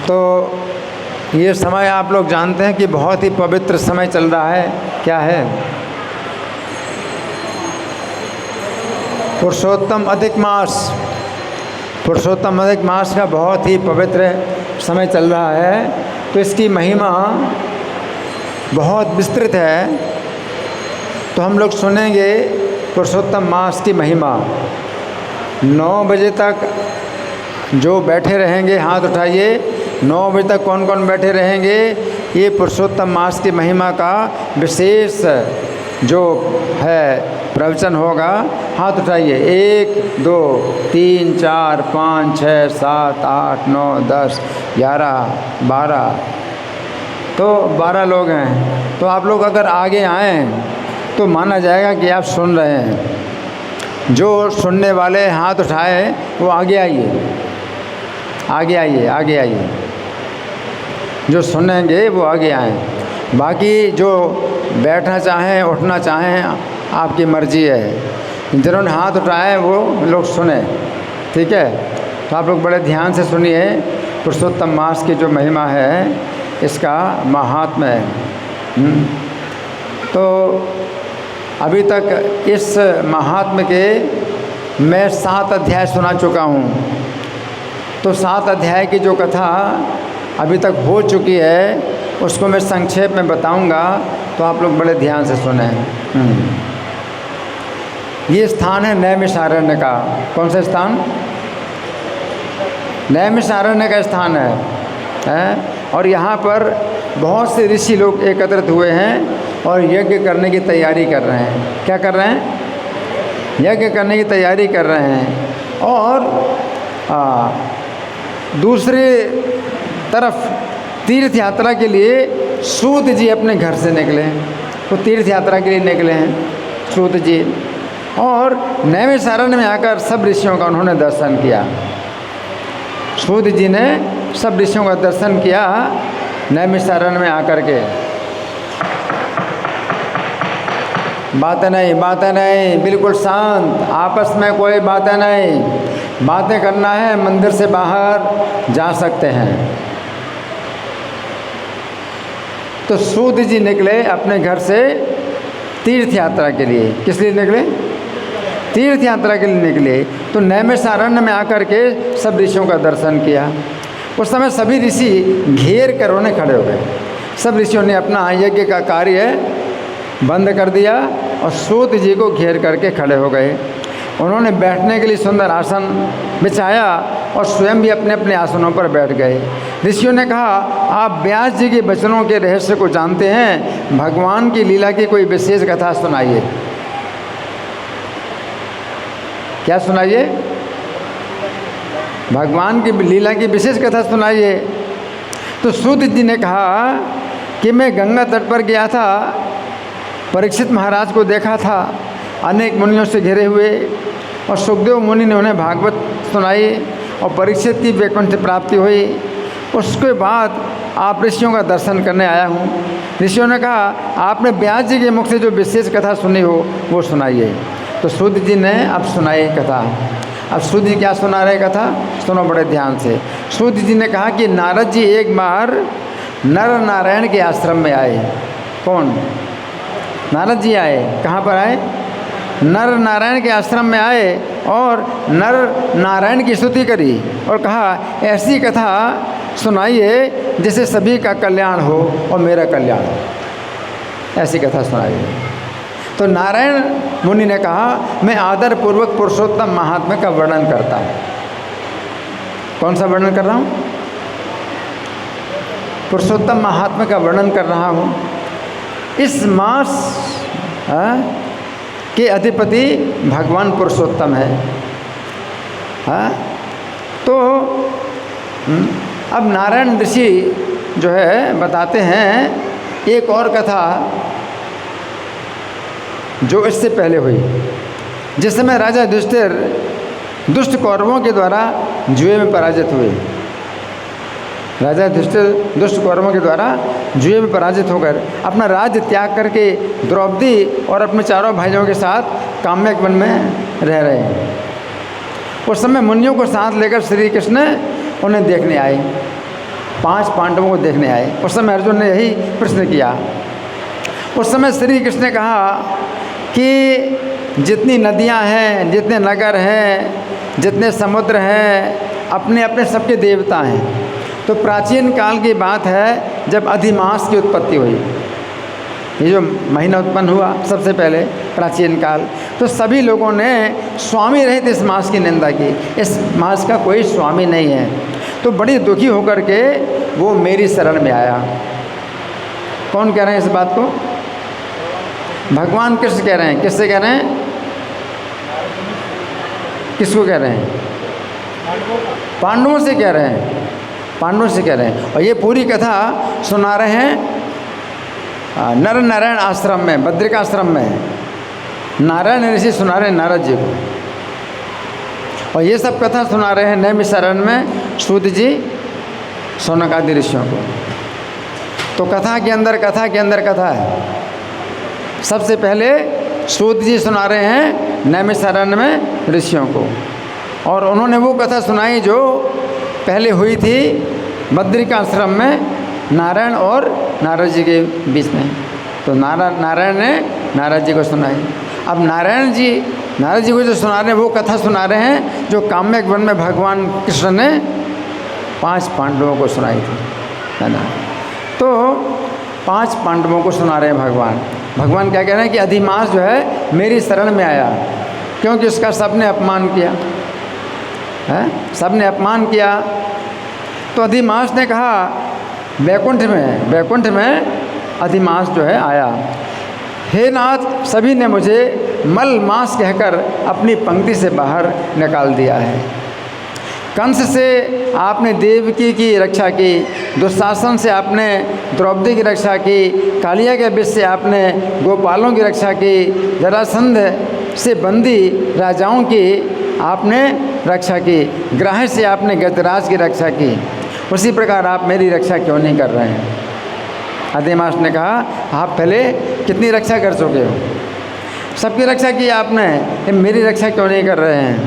तो ये समय आप लोग जानते हैं कि बहुत ही पवित्र समय चल रहा है। क्या है? पुरुषोत्तम अधिक मास। पुरुषोत्तम अधिक मास का बहुत ही पवित्र समय चल रहा है। तो इसकी महिमा बहुत विस्तृत है। तो हम लोग सुनेंगे पुरुषोत्तम मास की महिमा। 9 बजे तक जो बैठे रहेंगे हाथ उठाइए। 9 बजे तक कौन कौन बैठे रहेंगे? ये पुरुषोत्तम मास की महिमा का विशेष जो है प्रवचन होगा। हाथ उठाइए। 1 2 3 4 5 6 7 8 9 10 11 12। तो 12 लोग हैं। तो आप लोग अगर आगे आएँ तो माना जाएगा कि आप सुन रहे हैं। जो सुनने वाले हाथ उठाए वो आगे आइए, आगे आइए, आगे आइए। जो सुनेंगे वो आगे आएँ। बाकी जो बैठना चाहें, उठना चाहें, आपकी मर्जी है। जिन्होंने हाथ उठाए वो लोग सुने, ठीक है? तो आप लोग बड़े ध्यान से सुनिए। पुरुषोत्तम मास की जो महिमा है, इसका महात्म्य है। तो अभी तक इस महात्म्य के मैं 7 अध्याय सुना चुका हूँ। तो 7 अध्याय की जो कथा अभी तक हो चुकी है उसको मैं संक्षेप में बताऊंगा। तो आप लोग बड़े ध्यान से सुने। ये स्थान है नैमिषारण्य का। कौन सा स्थान? नैमिषारण्य का स्थान है। और यहाँ पर बहुत से ऋषि लोग एकत्रित हुए हैं और यज्ञ करने की तैयारी कर रहे हैं। क्या कर रहे हैं? यज्ञ करने की तैयारी कर रहे हैं। और दूसरे तरफ तीर्थ यात्रा के लिए सूत जी अपने घर से निकले। तो तीर्थ यात्रा के लिए निकले हैं सूत जी। और नैमिषारण्य में आकर सब ऋषियों का उन्होंने दर्शन किया। सूत जी ने सब ऋषियों का दर्शन किया नैमिषारण्य में आकर के। बातें नहीं, बातें नहीं, बिल्कुल शांत, आपस में कोई बातें नहीं। बातें करना है मंदिर से बाहर जा सकते हैं। तो सूत जी निकले अपने घर से तीर्थ यात्रा के लिए। किस लिए निकले? तीर्थ यात्रा के लिए निकले। तो नैमिषारण्य में आकर के सब ऋषियों का दर्शन किया। उस समय सभी ऋषि घेर कर उन्हें खड़े हो गए। सब ऋषियों ने अपना यज्ञ का कार्य बंद कर दिया और सूत जी को घेर करके खड़े हो गए। उन्होंने बैठने के लिए सुंदर आसन बिछाया और स्वयं भी अपने अपने आसनों पर बैठ गए। ऋषियों ने कहा, आप व्यास जी के वचनों के रहस्य को जानते हैं, भगवान की लीला की कोई विशेष कथा सुनाइए। क्या सुनाइए? भगवान की लीला की विशेष कथा सुनाइए। तो सूत जी ने कहा कि मैं गंगा तट पर गया था, परीक्षित महाराज को देखा था, अनेक मुनियों से घिरे हुए, और सुखदेव मुनि ने उन्हें भागवत सुनाई और परीक्षित की वैकुंठ प्राप्ति हुई। उसके बाद आप ऋषियों का दर्शन करने आया हूँ। ऋषियों ने कहा, आपने व्यास जी के मुख से जो विशेष कथा सुनी हो वो सुनाइए। तो सूत जी ने अब सुनाई कथा। अब सूत जी क्या सुना रहे कथा? सुनो बड़े ध्यान से। सूत जी ने कहा कि नारद जी एक बार नर नारायण के आश्रम में आए। कौन? नारद जी आए। कहाँ पर आए? नर नारायण के आश्रम में आए और नर नारायण की स्तुति करी और कहा, ऐसी कथा सुनाइए जिससे सभी का कल्याण हो और मेरा कल्याण हो। ऐसी कथा सुनाइए। तो नारायण मुनि ने कहा, मैं आदर पूर्वक पुरुषोत्तम महात्म्य का वर्णन करता हूँ। कौन सा वर्णन कर रहा हूँ? पुरुषोत्तम महात्म्य का वर्णन कर रहा हूँ। इस मास के अधिपति भगवान पुरुषोत्तम है। तो अब नारायण ऋषि जो है बताते हैं एक और कथा जो इससे पहले हुई। जिस समय राजा युधिष्ठिर दुष्ट कौरवों के द्वारा जुए में पराजित हुए। राजा युधिष्ठिर दुष्ट कौरवों के द्वारा जुए में पराजित होकर अपना राज्य त्याग करके द्रौपदी और अपने चारों भाइयों के साथ काम्यक वन में रह रहे हैं। उस समय मुनियों को साथ लेकर श्री कृष्ण उन्हें देखने आए। 5 पांडवों को देखने आए। उस समय अर्जुन ने यही प्रश्न किया। उस समय श्री कृष्ण ने कहा कि जितनी नदियां हैं, जितने नगर हैं, जितने समुद्र हैं, अपने अपने सबके देवता हैं। तो प्राचीन काल की बात है जब अधिमास की उत्पत्ति हुई, ये जो महीना उत्पन्न हुआ सबसे पहले प्राचीन काल, तो सभी लोगों ने स्वामी रहित इस मास की निंदा की। इस मास का कोई स्वामी नहीं है। तो बड़ी दुखी होकर के वो मेरी शरण में आया। कौन कह रहे हैं इस बात को? भगवान कृष्ण कह रहे हैं। किससे कह रहे हैं? किसको कह रहे हैं? पांडवों से कह रहे हैं। पांडवों से कह रहे हैं। और ये पूरी कथा सुना रहे हैं नर नारायण आश्रम में, बद्रिकाश्रम में नारायण ऋषि सुना रहे हैं नारद जी को। और ये सब कथा सुना रहे हैं नैमिषारण्य में सूत जी शौनक आदि ऋषियों को। तो कथा के अंदर कथा है। सबसे पहले सूत जी सुना रहे हैं नैमिषारण्य में ऋषियों को, और उन्होंने वो कथा सुनाई जो पहले हुई थी बद्रिकाश्रम में नारायण और नारद जी के बीच में। तो नारायण ने नारद जी को सुनाई। अब नारायण जी नारद जी को जो सुना रहे हैं वो कथा सुना रहे हैं जो काम्यक वन में भगवान कृष्ण ने 5 पांडवों को सुनाई थी, है ना। तो 5 पांडवों को सुना रहे हैं भगवान क्या कह रहे हैं कि अधिमास जो है मेरी शरण में आया क्योंकि उसका सबने अपमान किया है, सबने अपमान किया। तो अधिमास ने कहा वैकुंठ में अधिमास जो है आया। हे नाथ, सभी ने मुझे मल मास कहकर अपनी पंक्ति से बाहर निकाल दिया है। कंस से आपने देवकी की रक्षा की, दुशासन से आपने द्रौपदी की रक्षा की, कालिया के विष से आपने गोपालों की रक्षा की, जरासंध से बंदी राजाओं की आपने रक्षा की, ग्राह से आपने गजराज की रक्षा की। उसी प्रकार आप मेरी रक्षा क्यों नहीं कर रहे हैं? अधिमास ने कहा आप पहले कितनी रक्षा कर चुके हो, सबकी रक्षा की आपने, मेरी रक्षा क्यों नहीं कर रहे हैं?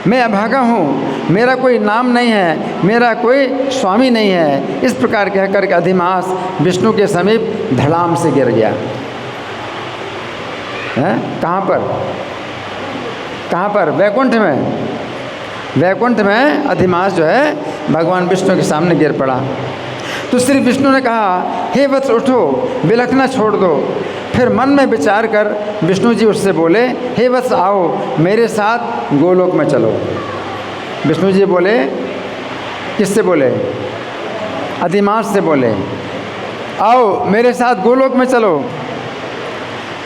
मैं अभागा हूँ, मेरा कोई नाम नहीं है, मेरा कोई स्वामी नहीं है। इस प्रकार कहकर के अधिमास विष्णु के समीप धड़ाम से गिर गया। कहाँ पर? वैकुंठ में अधिमास जो है भगवान विष्णु के सामने गिर पड़ा। तो श्री विष्णु ने कहा हे वत्स उठो, बिलखना छोड़ दो। फिर मन में विचार कर विष्णु जी उससे बोले हे वत्स आओ मेरे साथ गोलोक में चलो। विष्णु जी बोले, किससे बोले? अधिमास से बोले आओ मेरे साथ गोलोक में चलो,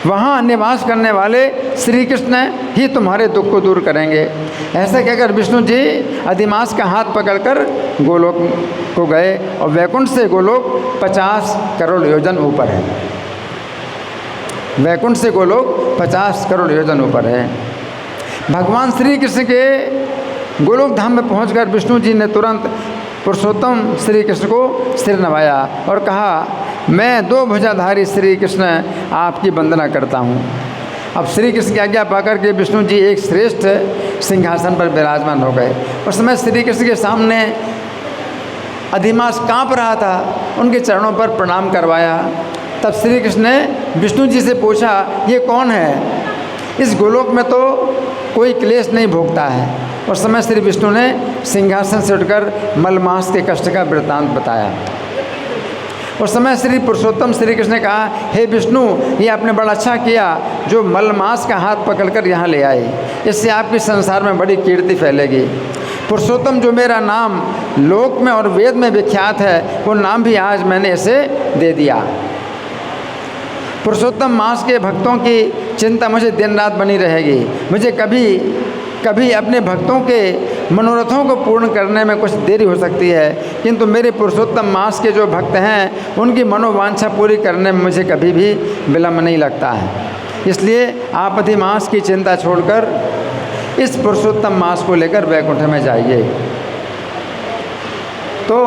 वहाँ निवास करने वाले श्री कृष्ण ही तुम्हारे दुख को दूर करेंगे। ऐसा कहकर विष्णु जी अधिमास का हाथ पकड़कर गोलोक को गए और वैकुंठ से गोलोक 50 करोड़ योजन ऊपर है। वैकुंठ से गोलोक 50 करोड़ योजन ऊपर है। भगवान श्री कृष्ण के गोलोक धाम में पहुंचकर विष्णु जी ने तुरंत पुरुषोत्तम श्री कृष्ण को सिर नवाया और कहा मैं 2 भुजाधारी श्री कृष्ण आपकी वंदना करता हूँ। अब श्री कृष्ण की आज्ञा पाकर के विष्णु जी एक श्रेष्ठ सिंहासन पर विराजमान हो गए। उस समय श्री कृष्ण के सामने अधिमास काँप रहा था, उनके चरणों पर प्रणाम करवाया। तब श्री कृष्ण ने विष्णु जी से पूछा ये कौन है? इस गोलोक में तो कोई क्लेश नहीं भोगता है। उस समय श्री विष्णु ने सिंहासन से उठकर मलमास के कष्ट का वृत्तांत बताया। उस समय श्री पुरुषोत्तम श्री कृष्ण ने कहा हे विष्णु, ये आपने बड़ा अच्छा किया जो मलमास का हाथ पकड़कर यहाँ ले आए, इससे आपके संसार में बड़ी कीर्ति फैलेगी। पुरुषोत्तम जो मेरा नाम लोक में और वेद में विख्यात है, वो नाम भी आज मैंने इसे दे दिया। पुरुषोत्तम मास के भक्तों की चिंता मुझे दिन रात बनी रहेगी। मुझे कभी अपने भक्तों के मनोरथों को पूर्ण करने में कुछ देरी हो सकती है, किंतु मेरे पुरुषोत्तम मास के जो भक्त हैं उनकी मनोवांछा पूरी करने में मुझे कभी भी विलम्ब नहीं लगता है। इसलिए आप अधिमास की चिंता छोड़कर इस पुरुषोत्तम मास को लेकर वैकुंठ में जाइए। तो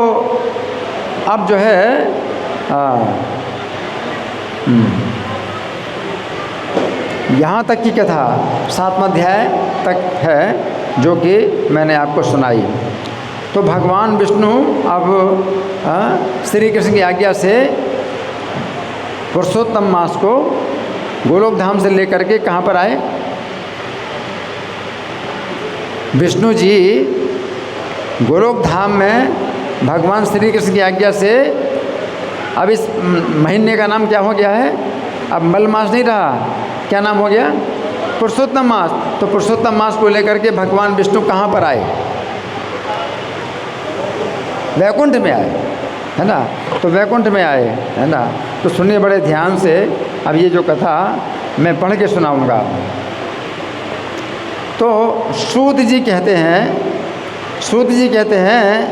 अब जो है यहाँ तक की कथा 7वां अध्याय तक है जो कि मैंने आपको सुनाई। तो भगवान विष्णु अब श्री कृष्ण की आज्ञा से पुरुषोत्तम मास को गोलोक धाम से लेकर के कहाँ पर आए? विष्णु जी गोलोक धाम में भगवान श्री कृष्ण की आज्ञा से अब इस महीने का नाम क्या हो गया है? अब मल मास नहीं रहा, क्या नाम हो गया? पुरुषोत्तम मास। तो पुरुषोत्तम मास को लेकर के भगवान विष्णु कहाँ पर आए? वैकुंठ में आए, है ना। तो वैकुंठ में आए, है ना। तो सुनिए बड़े ध्यान से, अब ये जो कथा मैं पढ़ के सुनाऊंगा। तो सूत जी कहते हैं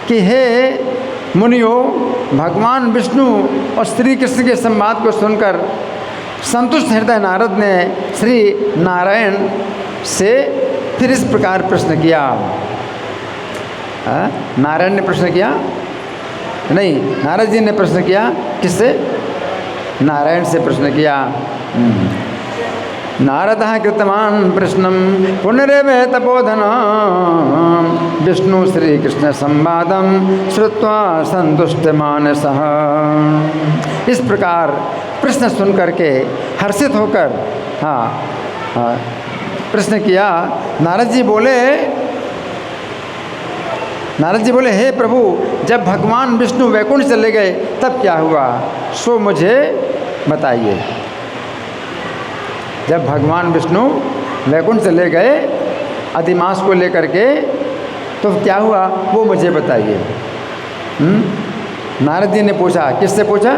कि हे मुनियों, भगवान विष्णु और श्री कृष्ण के संवाद को सुनकर संतुष्ट हृदय नारद ने श्री नारायण से फिर इस प्रकार प्रश्न किया। नारायण ने प्रश्न किया? नहीं, नारद जी ने प्रश्न किया। किससे? नारायण से प्रश्न किया। नारदः कृतवान् प्रश्नं पुनरेव तपोधन विष्णु श्रीकृष्ण संवादं श्रुत्वा सन्तुष्टमानसः। इस प्रकार प्रश्न सुन करके हर्षित होकर प्रश्न किया। नारद जी बोले हे प्रभु, जब भगवान विष्णु वैकुंठ चले गए तब क्या हुआ, सो मुझे बताइए। जब भगवान विष्णु वैकुंठ चले गए अधिमास को लेकर के, तो क्या हुआ वो मुझे बताइए। नारद जी ने पूछा। किससे पूछा?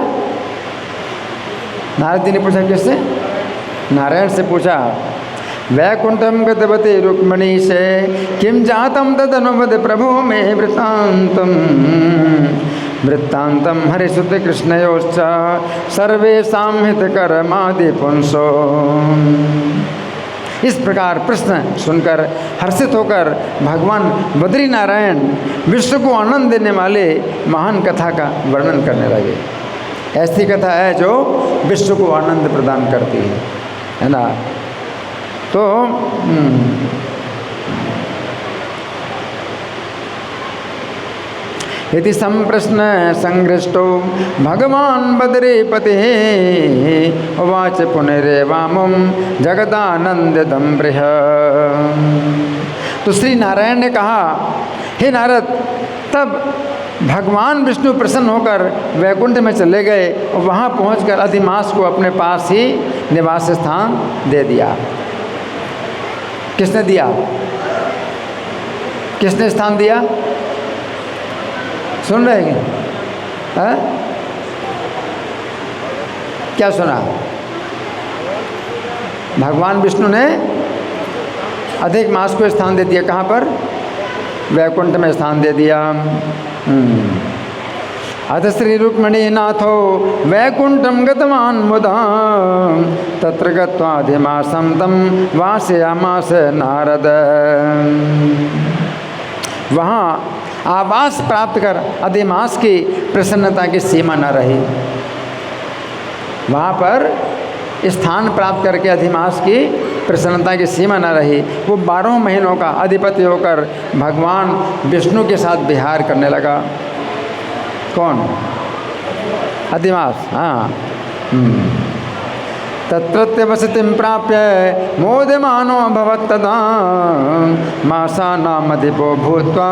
नारद जी ने पूछा किससे? नारायण से पूछा। वैकुंठम गतवते रुक्मणी से किम जातम तदनुवद प्रभो में वृत्तांतम हरिसुत कृष्णयोश्च सर्वेषां हितकरमादि पुंसो। इस प्रकार प्रश्न सुनकर हर्षित होकर भगवान बद्री नारायण विश्व को आनंद देने वाले महान कथा का वर्णन करने लगे। ऐसी कथा है जो विश्व को आनंद प्रदान करती है ना। तो यदि संप्रश्न संगृष्टो भगवान बद्रीपति उवाच पुनरेवामुं जगदानंददं बृह। तो श्री नारायण ने कहा, हे नारद, तब भगवान विष्णु प्रसन्न होकर वैकुंठ में चले गए और वहाँ पहुँचकर अधिमास को अपने पास ही निवास स्थान दे दिया। किसने दिया? किसने स्थान दिया? सुन रहे हैं? क्या सुना? भगवान विष्णु ने अधिक मास को स्थान दे दिया। कहाँ पर? वैकुंठ में स्थान दे दिया। अथ श्री रुक्मिणी नाथो वैकुंठम गतवान् मुदा तत्र गत्वाधिमासं तं वासयामास नारद। वहाँ आवास प्राप्त कर अधिमास की प्रसन्नता की सीमा न रही। वहाँ पर स्थान प्राप्त करके अधिमास की प्रसन्नता की सीमा न रही। वो 12 महीनों का अधिपति होकर भगवान विष्णु के साथ विहार करने लगा। कौन? अधिमास। हाँ। तत्रत्य वसतिं प्राप्य मोदमानो भवत्तदा मासानामधिपो भूत्वा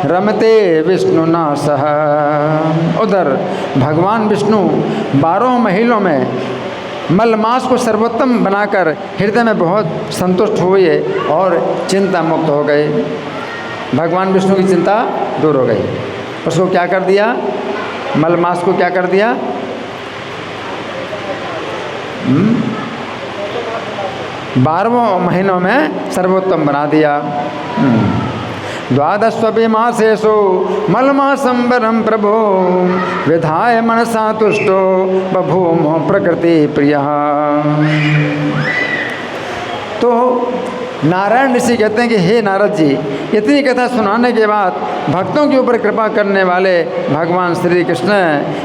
रमते विष्णुना सह। उधर भगवान विष्णु 12 महीनों में मलमास को सर्वोत्तम बनाकर हृदय में बहुत संतुष्ट हुए और चिंता मुक्त हो गए। भगवान विष्णु की चिंता दूर हो गई। उसको क्या कर दिया? मलमास को क्या कर दिया? 12 महीनों में सर्वोत्तम बना दिया। 12 मासेषु मलमासंबरं प्रभो विधाय मनसा तुष्टो बभूमो प्रकृति प्रियः। तो नारायण ऋषि कहते हैं कि हे नारद जी, इतनी कथा सुनाने के बाद भक्तों के ऊपर कृपा करने वाले भगवान श्री कृष्ण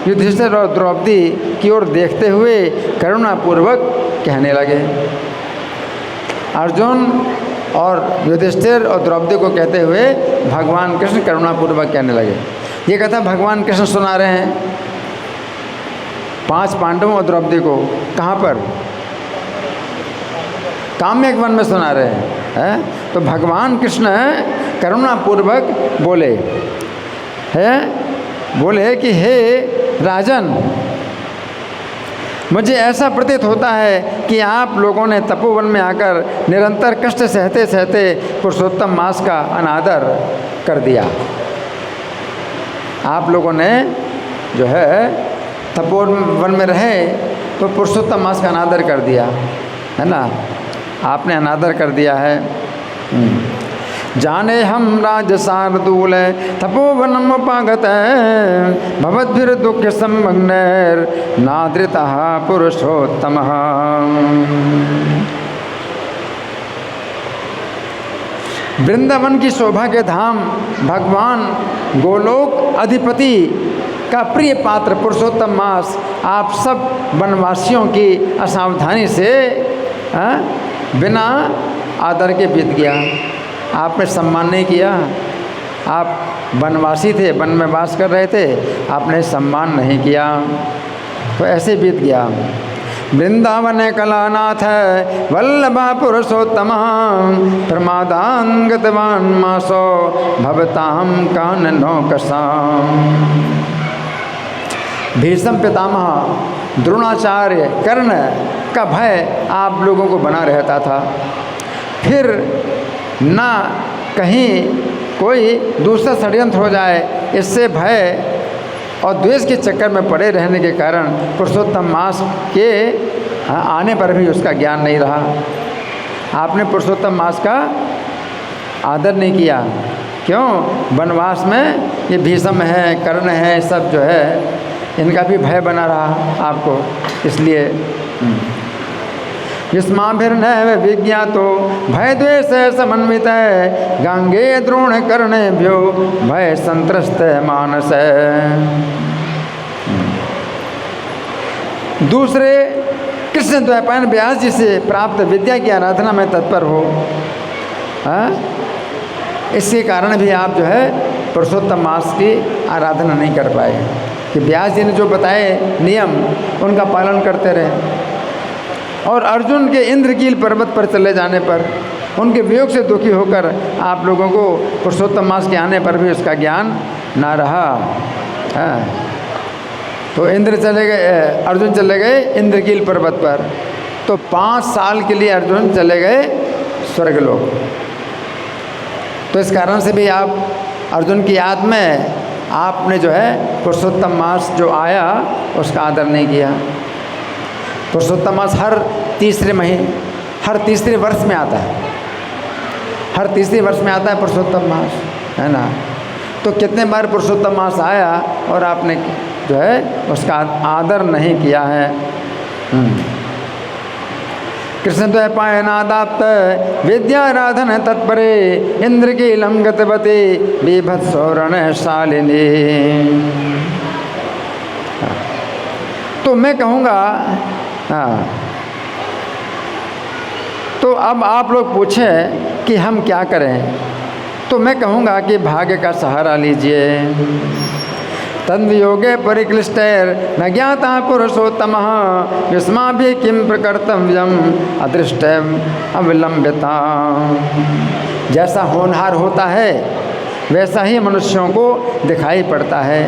युधिष्ठिर और द्रौपदी की ओर देखते हुए करुणापूर्वक कहने लगे, अर्जुन और युधिष्ठिर और द्रौपदी को कहते हुए भगवान कृष्ण करुणापूर्वक कहने लगे। ये कथा भगवान कृष्ण सुना रहे हैं 5 पांडवों और द्रौपदी को। कहाँ पर? काम्यक वन में सुना रहे हैं। तो भगवान कृष्ण करुणापूर्वक बोले कि हे राजन, मुझे ऐसा प्रतीत होता है कि आप लोगों ने तपोवन में आकर निरंतर कष्ट सहते सहते पुरुषोत्तम मास का अनादर कर दिया। आप लोगों ने जो है तपोवन में रहे तो पुरुषोत्तम मास का अनादर कर दिया, है ना? आपने अनादर कर दिया है। जाने हम राज शार्दूल तपोवनम उपागत भवद्भिर दुख संमग्नैर नादृतः पुरुषोत्तम। वृंदावन की शोभा के धाम भगवान गोलोक अधिपति का प्रिय पात्र पुरुषोत्तम मास आप सब वनवासियों की असावधानी से बिना आदर के बीत गया। आपने सम्मान नहीं किया। आप वनवासी थे, वन में वास कर रहे थे, आपने सम्मान नहीं किया, तो ऐसे बीत गया। वृंदावन कलानाथ वल्लभा पुरुषोत्तम प्रमादान गतवान मासो भवताम काननो कसाम। भीष्म पितामह, द्रोणाचार्य, कर्ण का भय आप लोगों को बना रहता था। फिर ना कहीं कोई दूसरा षड्यंत्र हो जाए, इससे भय और द्वेष के चक्कर में पड़े रहने के कारण पुरुषोत्तम मास के आने पर भी उसका ज्ञान नहीं रहा। आपने पुरुषोत्तम मास का आदर नहीं किया। क्यों? वनवास में ये भीष्म है, कर्ण है, सब जो है इनका भी भय बना रहा आपको, इसलिए युष्माभिर्नैव विज्ञातो भय द्वेष समन्वित गांगे द्रोण कर्णेभ्यो भय संत्रस्त मानस। दूसरे कृष्ण द्वैपायन व्यास जी से प्राप्त विद्या की आराधना में तत्पर हो, इसके कारण भी आप जो है पुरुषोत्तम मास की आराधना नहीं कर पाए कि व्यास जी ने जो बताए नियम उनका पालन करते रहे। और अर्जुन के इंद्रकील पर्वत पर चले जाने पर उनके वियोग से दुखी होकर आप लोगों को पुरुषोत्तम मास के आने पर भी उसका ज्ञान ना रहा। तो अर्जुन चले गए इंद्रकील पर्वत पर, तो 5 साल के लिए अर्जुन चले गए स्वर्गलोक। तो इस कारण से भी आप अर्जुन की याद में आपने जो है पुरुषोत्तम मास जो आया उसका आदर नहीं किया। पुरुषोत्तम मास हर तीसरे वर्ष में आता है, हर तीसरे वर्ष में आता है पुरुषोत्तम मास, है ना? तो कितने बार पुरुषोत्तम मास आया और आपने जो है उसका आदर नहीं किया है। कृष्ण द्वैपायनादाप्त विद्याराधन तत्परे इंद्रकीलं गतवती बीभत्सोरण शालिनी। तो मैं कहूँगा, तो अब आप लोग पूछें कि हम क्या करें, तो मैं कहूँगा कि भाग्य का सहारा लीजिए। तद्वियोगे परिक्लिष्टैर न ज्ञाता पुरुषोत्तमः युष्माभिः किं प्रकर्तव्यम अदृष्ट अविलंबिता। जैसा होनहार होता है वैसा ही मनुष्यों को दिखाई पड़ता है।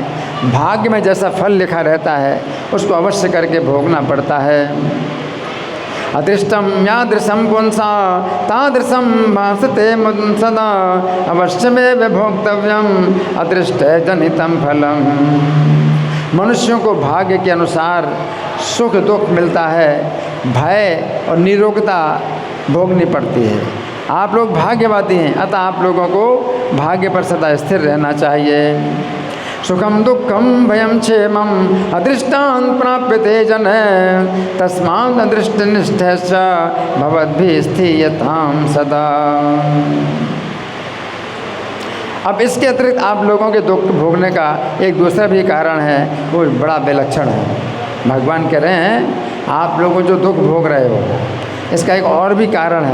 भाग्य में जैसा फल लिखा रहता है उसको अवश्य करके भोगना पड़ता है। अदृष्टम यादृशम पुंसा तादृशम भासते सदा अवश्यमेव भोक्तव्यम अदृष्ट जनितम फलम। मनुष्यों को भाग्य के अनुसार सुख दुख मिलता है, भय और निरोगता भोगनी पड़ती है। आप लोग भाग्यवादी हैं, अतः आप लोगों को भाग्य पर सदा स्थिर रहना चाहिए। सुखम दुखम भयम क्षेमम अदृष्टान प्राप्यते जन तस्मात् अदृष्टनिष्ठ भवद्भिः स्थीयतां सदा। अब इसके अतिरिक्त आप लोगों के दुख भोगने का एक दूसरा भी कारण है, वो बड़ा विलक्षण है। भगवान कह रहे हैं आप लोगों जो दुख भोग रहे हो इसका एक और भी कारण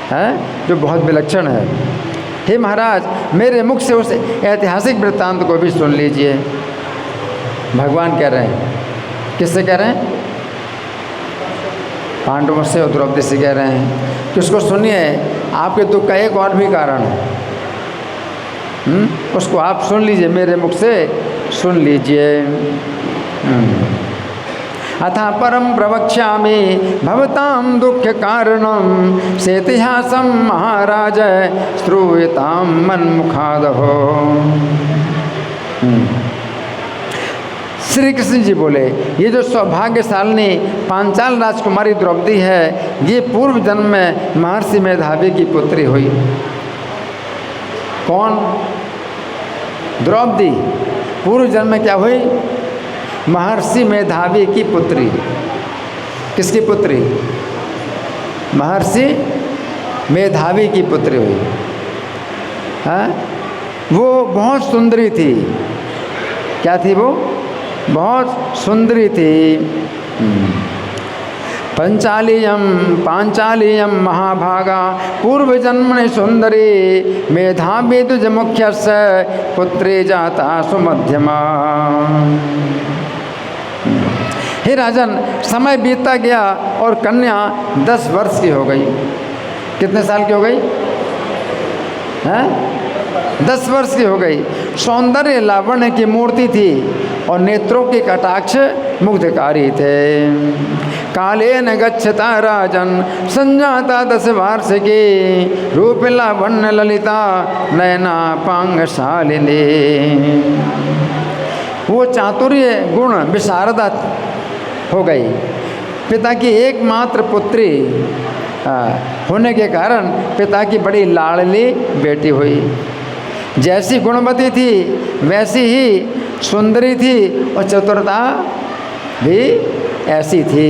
है जो बहुत विलक्षण है। हे महाराज, मेरे मुख से उस ऐतिहासिक वृत्तांत को भी सुन लीजिए। भगवान कह रहे हैं, किससे कह रहे हैं? पांडवों से और द्रौपदी से कह रहे हैं कि उसको सुनिए। आपके दुख का एक और भी कारण है, उसको आप सुन लीजिए, मेरे मुख से सुन लीजिए। अथा परम प्रवक्ष्यामि भवतां दुख कारणम सेतिहासम महाराज श्रूयताम मन्मुखादहो। श्री कृष्ण जी बोले, ये जो सौभाग्यशालिनी पांचाल राजकुमारी द्रौपदी है, ये पूर्व जन्म में महर्षि मेधावी की पुत्री हुई। कौन? द्रौपदी पूर्व जन्म में क्या हुई? महर्षि मेधावी की पुत्री। किसकी पुत्री? महर्षि मेधावी की पुत्री हुई। हाँ, वो बहुत सुंदरी थी। क्या थी वो? बहुत सुंदरी थी। पांचालीयम महाभागा पूर्व जन्मनि सुंदरी मेधावी तुज मुख्य से पुत्री जाता सुमध्यमा। हे राजन, समय बीतता गया और कन्या 10 वर्ष की हो गई। कितने साल की हो गई? हैं? 10 वर्ष की हो गई। सौंदर्य लावण्य की मूर्ति थी और नेत्रों के कटाक्ष मुग्धकारी थे। कालेन गच्छता राजन संजाता 10 वार्षिकी रूप लावण्य ललिता नयना पांगशालिनी। वो चातुर्य गुण विशारदा हो गई। पिता की एकमात्र पुत्री होने के कारण पिता की बड़ी लाडली बेटी हुई। जैसी गुणवती थी वैसी ही सुंदरी थी और चतुरता भी ऐसी थी।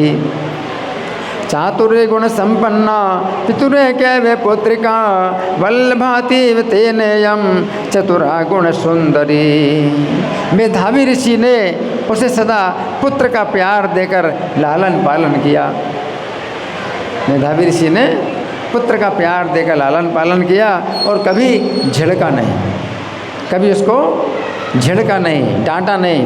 चातुर्य गुण संपन्ना पितुरे कैवे पुत्रिका वल्लभाति तेनेयम चतुरा गुण सुंदरी। मेधावी ऋषि ने उसे सदा पुत्र का प्यार देकर लालन पालन किया। मेधावी ऋषि ने पुत्र का प्यार देकर लालन पालन किया और कभी झिड़का नहीं, कभी उसको झिड़का नहीं, डांटा नहीं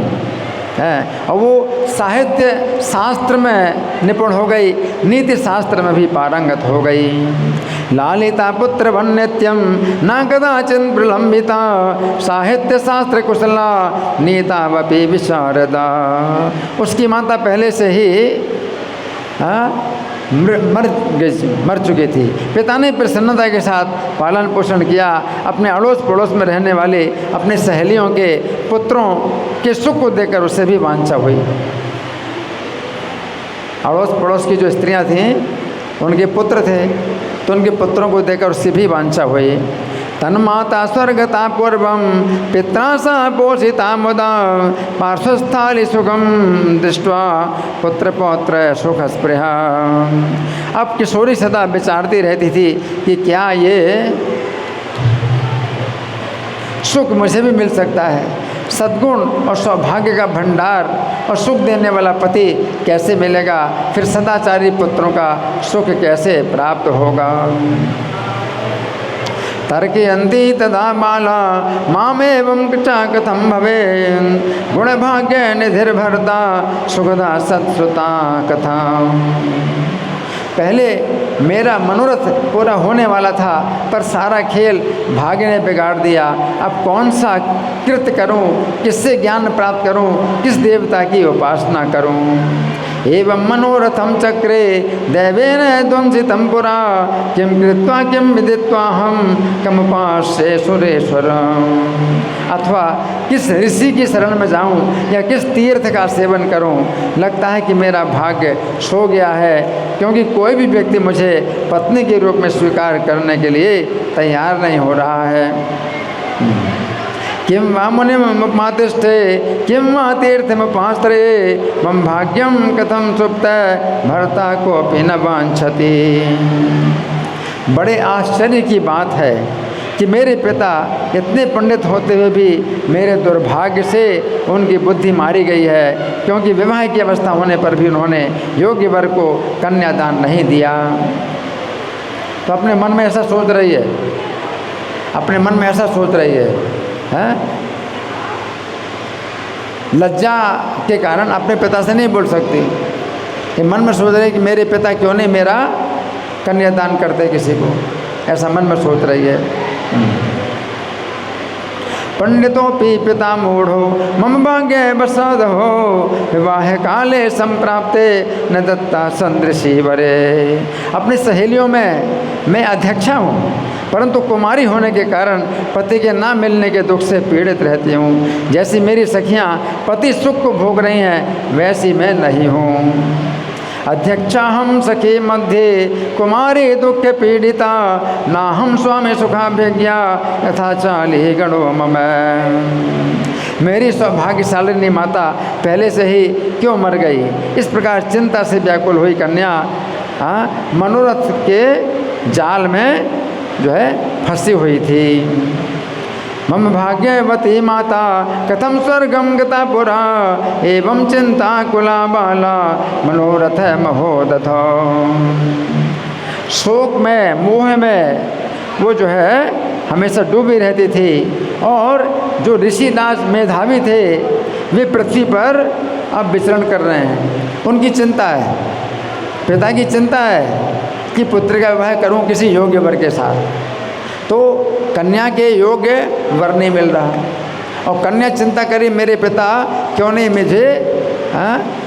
है। और वो साहित्य शास्त्र में निपुण हो गई, नीति शास्त्र में भी पारंगत हो गई। लालिता पुत्र वन्यत्यम न कदाचिन प्रलंबिता साहित्य शास्त्र कुशला नीता वपि विशारदा। उसकी माता पहले से ही मर चुकी थी। पिता ने प्रसन्नता के साथ पालन पोषण किया। अपने अड़ोस पड़ोस में रहने वाले अपने सहेलियों के पुत्रों के सुख को देखकर उसे भी वांछा हुई। अड़ोस पड़ोस की जो स्त्रियां थीं उनके पुत्र थे, तो उनके पुत्रों को देखकर उससे भी वांछा हुई। तन्माता स्वर्गता पूर्वम पिता सा पोषिता मुदा पार्श्वस्थाली सुखम दृष्ट्वा पुत्र पौत्र सुख स्पृहा। अब किशोरी सदा विचारती रहती थी कि क्या ये सुख मुझे भी मिल सकता है। सद्गुण और सौभाग्य का भंडार और सुख देने वाला पति कैसे मिलेगा, फिर सदाचारी पुत्रों का सुख कैसे प्राप्त होगा। तर्कयन्ति तदा बाला मामेवं च कथं भवेत् गुणभाग्य निधिर्भरता सुखदा सत्सुता कथा। पहले मेरा मनोरथ पूरा होने वाला था, पर सारा खेल भाग्य ने बिगाड़ दिया। अब कौन सा कृत्य करूं, किससे ज्ञान प्राप्त करूं, किस देवता की उपासना करूं। एवं मनोरथम चक्रे दैवेन ध्वंसितं पुरा किं कृत्वा किं विदित्वा हम कमुपास्ये सुरेश्वरम्। अथवा किस ऋषि की शरण में जाऊं या किस तीर्थ का सेवन करूं। लगता है कि मेरा भाग्य सो गया है, क्योंकि कोई भी व्यक्ति मुझे पत्नी के रूप में स्वीकार करने के लिए तैयार नहीं हो रहा है। किं वा मुनिमुपमातिष्ठे किं वा तीर्थमुपाश्रये मम भाग्यम कथम सुप्त भर्ता कोऽपि न वाञ्छति। बड़े आश्चर्य की बात है कि मेरे पिता इतने पंडित होते हुए भी मेरे दुर्भाग्य से उनकी बुद्धि मारी गई है, क्योंकि विवाह की अवस्था होने पर भी उन्होंने योग्य वर को कन्यादान नहीं दिया। तो अपने मन में ऐसा सोच रही है, अपने मन में ऐसा सोच रही है, हैं? लज्जा के कारण अपने पिता से नहीं बोल सकती। ये मन में सोच रही है कि मेरे पिता क्यों नहीं मेरा कन्यादान करते किसी को, ऐसा मन में सोच रही है। पंडितों पी पिता मूढ़ो मम भाग्य बसाद हो, विवाह काले संप्राप्ते न दत्ता सदृशी वरे। अपनी सहेलियों में मैं अध्यक्षा हूँ, परंतु कुमारी होने के कारण पति के ना मिलने के दुख से पीड़ित रहती हूँ। जैसी मेरी सखियाँ पति सुख को भोग रही हैं, वैसी मैं नहीं हूँ। अध्यक्षा हम सखी मध्य कुमारी दुख पीड़िता, ना हम स्वामी सुखाभिज्ञा यथा चाली गणो मम। मेरी सौभाग्यशालिनी माता पहले से ही क्यों मर गई, इस प्रकार चिंता से व्याकुल हुई कन्या मनोरथ के जाल में जो है फंसी हुई थी। मम भाग्यवती माता कथम स्वर्गम गता पुरा, एवं चिंता कुला बाला मनोरथ महोदथ। शोक में मोह में वो जो है हमेशा डूबी रहती थी, और जो ऋषिदास मेधावी थे वे पृथ्वी पर अब विचरण कर रहे हैं। उनकी चिंता है, पिता की चिंता है कि पुत्र का विवाह करूं किसी योग्य वर के साथ, तो कन्या के योग्य वर नहीं मिल रहा, और कन्या चिंता करी मेरे पिता क्यों नहीं मुझे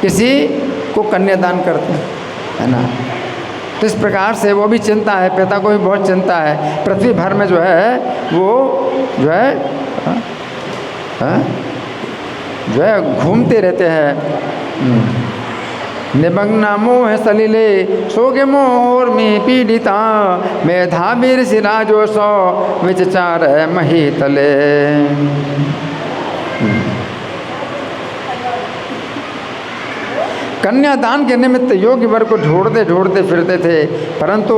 किसी को कन्यादान करते, है ना। तो इस प्रकार से वो भी चिंता है, पिता को भी बहुत चिंता है। पृथ्वी भर में जो है वो जो है घूमते रहते हैं। निमग्ना मोह सलिले सोगे मोर में पीड़िता, मेधावीर सिराजो सो विचार मही तले। कन्यादान के निमित्त योग्य वर को ढूंढते ढूंढते फिरते थे, परंतु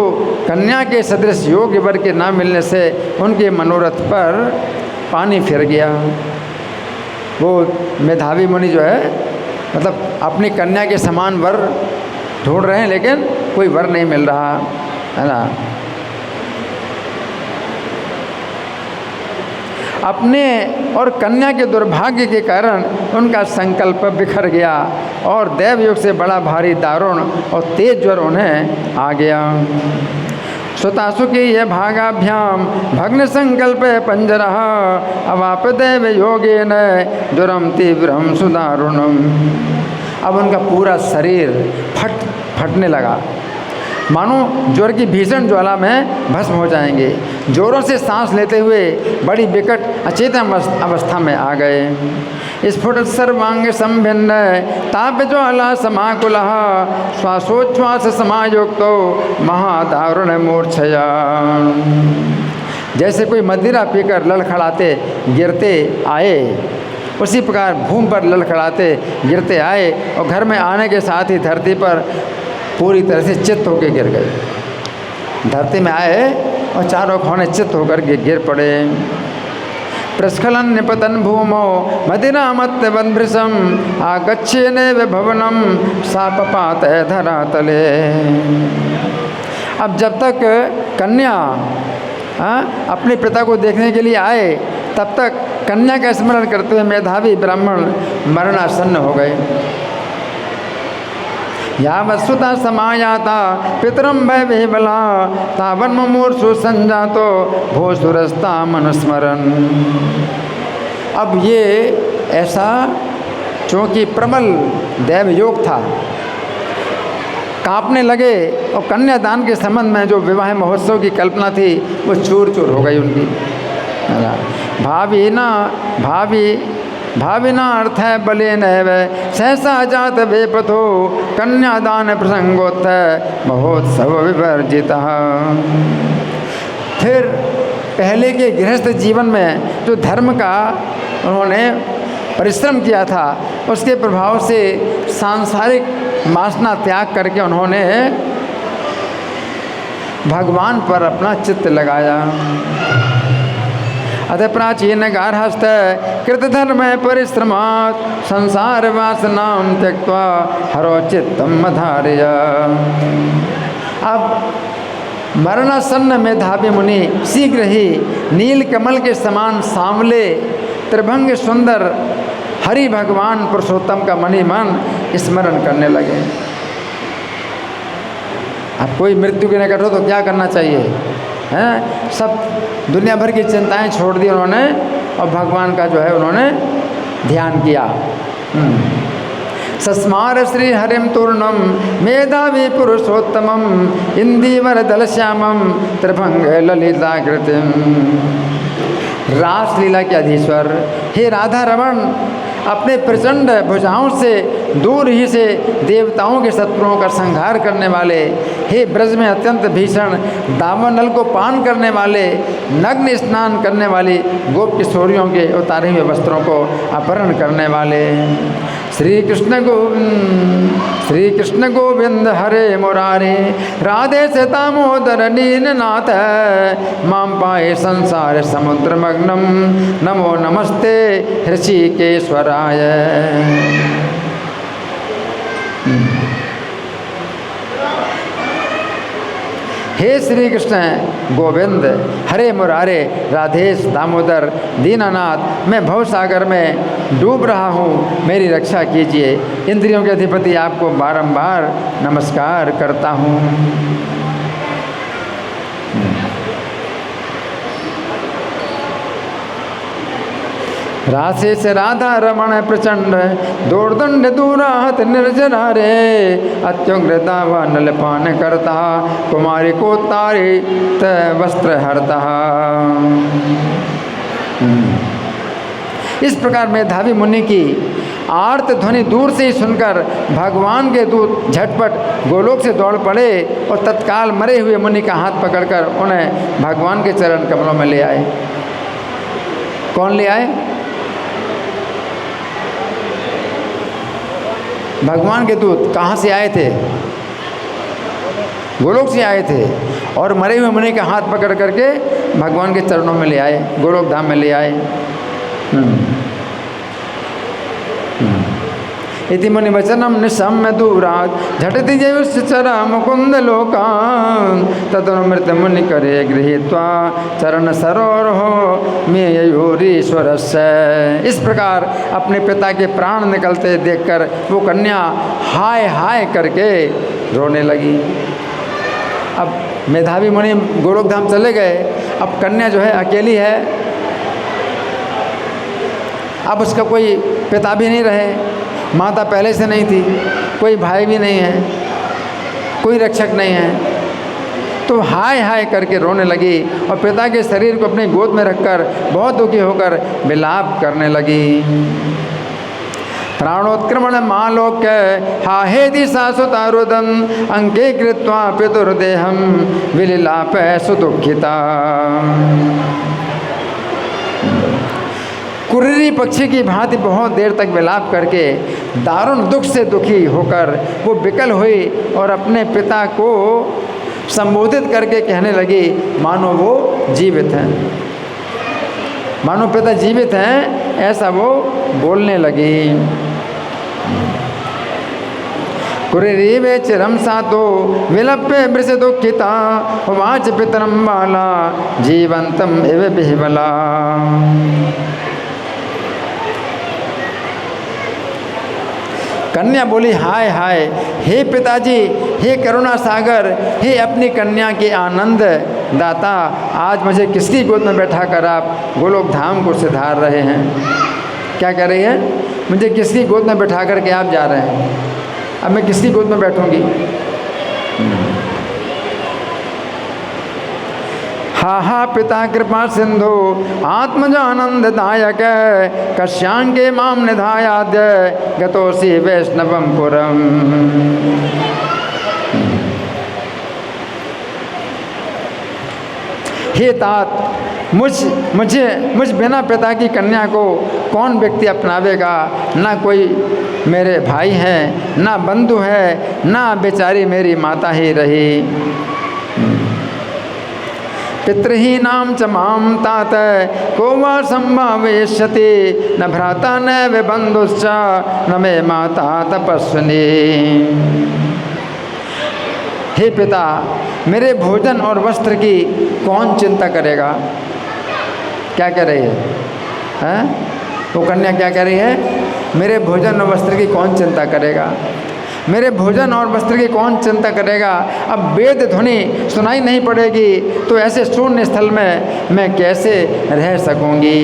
कन्या के सदृश योग्य वर के ना मिलने से उनके मनोरथ पर पानी फिर गया। वो मेधावी मुनि जो है मतलब अपनी कन्या के समान वर ढूंढ रहे हैं, लेकिन कोई वर नहीं मिल रहा, है ना। अपने और कन्या के दुर्भाग्य के कारण उनका संकल्प बिखर गया, और दैव योग से बड़ा भारी दारुण और तेज ज्वर उन्हें आ गया। सुतासुकी ये भागाभ्याम भग्न संकल्प पंजरा, अवाप दैव योगे न ज्वरम तीव्रम सुदारुणम। अब उनका पूरा शरीर फटने लगा, मानो ज्वर की भीषण ज्वाला में भस्म हो जाएंगे। जोरों से सांस लेते हुए बड़ी विकट अचेतन अवस्था में आ गए। स्फुट सर्वांग संभिन्न ताप ज्वाला समाकुल, श्वासोच्छ्वास समायुक्तो महादारुण मूर्छया। जैसे कोई मदिरा पीकर लड़खड़ाते गिरते आए, उसी प्रकार भूमि पर लड़खड़ाते गिरते आए, और घर में आने के साथ ही धरती पर पूरी तरह से चित्त होकर गिर गए। धरती में आए और चारों कोने चित्त होकर गिर पड़े। प्रस्खलन निपतन भूमो मदिरा मत्त बंधृसम, आगच्छेन भवनम सापपात धरातले। अब जब तक कन्या अपने पिता को देखने के लिए आए, तब तक कन्या का स्मरण करते हुए मेधावी ब्राह्मण मरणासन्न हो गए। या वस्तुता समायाता पितरम भय विबला, तावन मुमूर्षु संजातो भोसुरस्ता मनुस्मरण। अब ये ऐसा चूँकि प्रबल दैव योग था, कांपने लगे, और कन्यादान के संबंध में जो विवाह महोत्सव की कल्पना थी वो चूर चूर हो गई उनकी। भाविना अर्थ है बले नैव सहसा जात बेपथो, कन्यादान प्रसंगोत्थ महोत्सव विवर्जिता। फिर पहले के गृहस्थ जीवन में जो धर्म का उन्होंने परिश्रम किया था, उसके प्रभाव से सांसारिक वासना त्याग करके उन्होंने भगवान पर अपना चित्त लगाया। अतः प्राचीन गार्हस्थ कृतधर्म परिश्रमात्, संसार वासनां त्यक्त्वा हरो चित्तम मधारय। अब मरणासन्न मेधावी मुनि शीघ्र ही नील कमल के समान सांवले त्रिभंग सुंदर हरि भगवान पुरुषोत्तम का मणि मन स्मरण करने लगे। अब कोई मृत्यु के निकट हो तो क्या करना चाहिए हैं? सब दुनिया भर की चिंताएं छोड़ दी उन्होंने और भगवान का जो है उन्होंने ध्यान किया। सस्मार श्री हरिम तूर्णम मेधावी पुरुषोत्तमम इंदीवर दल श्यामम त्रिभंग ललिताकृतिम। रास लीला के अधीश्वर हे राधा रमण, अपने प्रचंड भुजाओं से दूर ही से देवताओं के शत्रुओं का संहार करने वाले, हे ब्रज में अत्यंत भीषण दावानल को पान करने वाले, नग्न स्नान करने वाली गोप किशोरियों के उतारे हुए वस्त्रों को अपहरण करने वाले, श्री कृष्ण गोविंद हरे मुरारे राधे से दामोदर नीलनाथ माम पाए संसार समुद्र मग्नम नमो नमस्ते ऋषिकेश्वराय। हे श्री कृष्ण गोविंद हरे मुरारे राधेश दामोदर दीनानाथ, मैं भवसागर में डूब रहा हूँ, मेरी रक्षा कीजिए। इंद्रियों के अधिपति आपको बारंबार नमस्कार करता हूँ। राशि से राधा रमण प्रचंड दोर्दंड दूराहत निर्जना रे अत्युग्र दावा नलपान करता कुमारी को तारित वस्त्र हरता। इस प्रकार मेधावी मुनि की आर्त ध्वनि दूर से ही सुनकर भगवान के दूत झटपट गोलोक से दौड़ पड़े और तत्काल मरे हुए मुनि का हाथ पकड़कर उन्हें भगवान के चरण कमलों में ले आए। कौन ले आए? भगवान के दूत। कहाँ से आए थे? गोलोक से आए थे और मरे हुए मुनि का हाथ पकड़ करके भगवान के चरणों में ले आए, गोलोक धाम में ले आए। इति मुनि वचनम निशम्य दूरात् झटति जयुश्चरा मुकुंद लोकान् तदनुमृत मुनि करे गृहीत्वा चरण सरोरहो मेयूरीश्वरस्य। इस प्रकार अपने पिता के प्राण निकलते देखकर वो कन्या हाय हाय करके रोने लगी। अब मेधावी मुनि गोलोक धाम चले गए, अब कन्या जो है अकेली है। अब उसका कोई पिता भी नहीं रहे, माता पहले से नहीं थी, कोई भाई भी नहीं है, कोई रक्षक नहीं है, तो हाय हाय करके रोने लगी और पिता के शरीर को अपनी गोद में रखकर बहुत दुखी होकर विलाप करने लगी। प्राणोत्क्रमण मालोक्य हाहेति सासुतारुदं अंके कृत्वा पितुर्देहं विलिलाप सुदुःखिता। कुर्री पक्षी की भांति बहुत देर तक विलाप करके दारुण दुख से दुखी होकर वो विकल हुई और अपने पिता को संबोधित करके कहने लगी मानो वो जीवित हैं, मानो पिता जीवित हैं, ऐसा वो बोलने लगी। कुरीवे चिरम सातो विलप्य वृष दुखिता वाच पितरम बाला जीवंतम एव बिहवला। कन्या बोली हाय हाय, हे पिताजी, हे करुणा सागर, हे अपनी कन्या के आनंद दाता, आज मुझे किसकी गोद में बैठा कर आप गोलोक धाम को सिधार रहे हैं? क्या कह रही है? मुझे किसकी गोद में बैठा कर के आप जा रहे हैं? अब मैं किसकी गोद में बैठूंगी? हा हा पिता कृपा सिंधु आत्मजानंददायक कश्यांके माम निधायाद्य गतोसी वैष्णवम पुरम। हे तात, मुझ बिना पिता की कन्या को कौन व्यक्ति अपनावेगा? ना कोई मेरे भाई हैं, ना बंधु है, ना बेचारी मेरी माता ही रही। पितृहीनां च मां तात को वा संभावयिष्यति न भ्राता न विबन्धुश्च न मे माता तपस्विनी। हे पिता, मेरे भोजन और वस्त्र की कौन चिंता करेगा? क्या कह रही है? वो कन्या क्या कह रही है? मेरे भोजन और वस्त्र की कौन चिंता करेगा? मेरे भोजन और वस्त्र की कौन चिंता करेगा? अब वेद ध्वनि सुनाई नहीं पड़ेगी तो ऐसे शून्य स्थल में मैं कैसे रह सकूंगी?